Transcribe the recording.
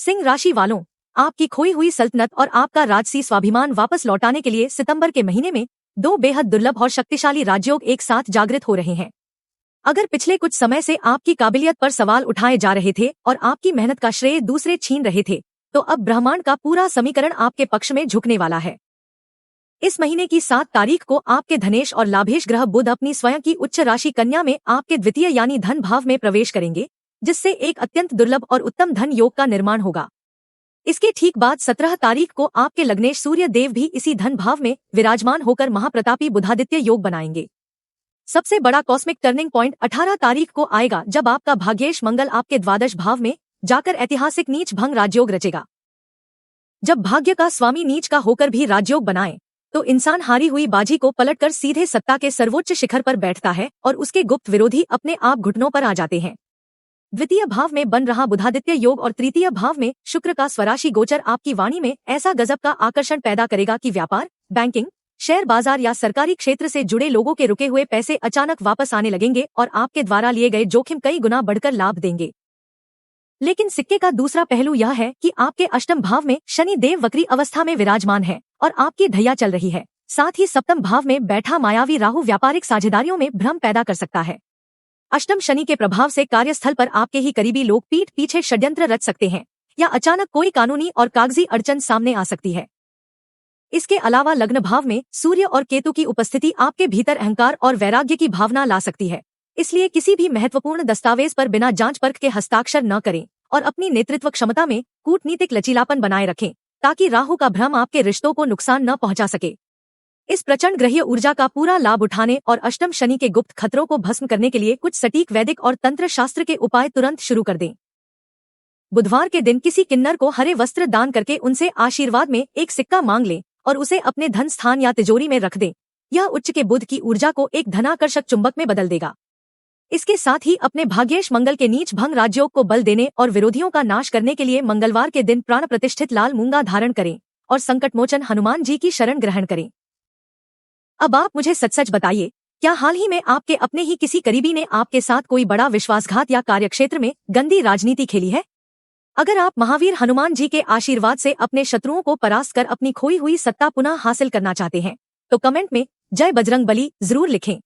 सिंह राशि वालों, आपकी खोई हुई सल्तनत और आपका राजसी स्वाभिमान वापस लौटाने के लिए सितंबर के महीने में दो बेहद दुर्लभ और शक्तिशाली राजयोग एक साथ जागृत हो रहे हैं। अगर पिछले कुछ समय से आपकी काबिलियत पर सवाल उठाए जा रहे थे और आपकी मेहनत का श्रेय दूसरे छीन रहे थे, तो अब ब्रह्मांड का पूरा समीकरण आपके पक्ष में झुकने वाला है। इस महीने की 7 तारीख को आपके धनेश और लाभेश ग्रह बुध अपनी स्वयं की उच्च राशि कन्या में आपके द्वितीय यानी धन भाव में प्रवेश करेंगे, जिससे एक अत्यंत दुर्लभ और उत्तम धन योग का निर्माण होगा। इसके ठीक बाद 17 तारीख को आपके लग्नेश सूर्य देव भी इसी धन भाव में विराजमान होकर महाप्रतापी बुधादित्य योग बनाएंगे। सबसे बड़ा कॉस्मिक टर्निंग पॉइंट 18 तारीख को आएगा, जब आपका भाग्येश मंगल आपके द्वादश भाव में जाकर ऐतिहासिक नीच भंग राजयोग रचेगा। जब भाग्य का स्वामी नीच का होकर भी राजयोग बनाए, तो इंसान हारी हुई बाजी को पलटकर सीधे सत्ता के सर्वोच्च शिखर पर बैठता है और उसके गुप्त विरोधी अपने आप घुटनों पर आ जाते हैं। द्वितीय भाव में बन रहा बुधादित्य योग और तृतीय भाव में शुक्र का स्वराशि गोचर आपकी वाणी में ऐसा गजब का आकर्षण पैदा करेगा कि व्यापार, बैंकिंग, शेयर बाजार या सरकारी क्षेत्र से जुड़े लोगों के रुके हुए पैसे अचानक वापस आने लगेंगे और आपके द्वारा लिए गए जोखिम कई गुना बढ़कर लाभ देंगे। लेकिन सिक्के का दूसरा पहलू यह है कि आपके अष्टम भाव में शनि देव वक्री अवस्था में विराजमान है और आपकी ढैया चल रही है। साथ ही सप्तम भाव में बैठा मायावी राहु व्यापारिक साझेदारियों में भ्रम पैदा कर सकता है। अष्टम शनि के प्रभाव से कार्यस्थल पर आपके ही करीबी लोग पीठ पीछे षड्यंत्र रच सकते हैं या अचानक कोई कानूनी और कागजी अड़चन सामने आ सकती है। इसके अलावा लग्न भाव में सूर्य और केतु की उपस्थिति आपके भीतर अहंकार और वैराग्य की भावना ला सकती है। इसलिए किसी भी महत्वपूर्ण दस्तावेज पर बिना जांच परख के हस्ताक्षर न करें और अपनी नेतृत्व क्षमता में कूटनीतिक लचीलापन बनाए रखें, ताकि राहु का भ्रम आपके रिश्तों को नुकसान न पहुंचा सके। इस प्रचंड ग्रहीय ऊर्जा का पूरा लाभ उठाने और अष्टम शनि के गुप्त खतरों को भस्म करने के लिए कुछ सटीक वैदिक और तंत्र शास्त्र के उपाय तुरंत शुरू कर दें। बुधवार के दिन किसी किन्नर को हरे वस्त्र दान करके उनसे आशीर्वाद में एक सिक्का मांग लें और उसे अपने धन स्थान या तिजोरी में रख दें। यह उच्च के बुध की ऊर्जा को एक धनाकर्षक चुंबक में बदल देगा। इसके साथ ही अपने भाग्येश मंगल के नीच भंग राजयोग को बल देने और विरोधियों का नाश करने के लिए मंगलवार के दिन प्राण प्रतिष्ठित लाल मूंगा धारण करें और संकटमोचन हनुमान जी की शरण ग्रहण करें। अब आप मुझे सच सच बताइए, क्या हाल ही में आपके अपने ही किसी करीबी ने आपके साथ कोई बड़ा विश्वासघात या कार्यक्षेत्र में गंदी राजनीति खेली है? अगर आप महावीर हनुमान जी के आशीर्वाद से अपने शत्रुओं को परास्त कर अपनी खोई हुई सत्ता पुनः हासिल करना चाहते हैं, तो कमेंट में जय बजरंग बली जरूर लिखें।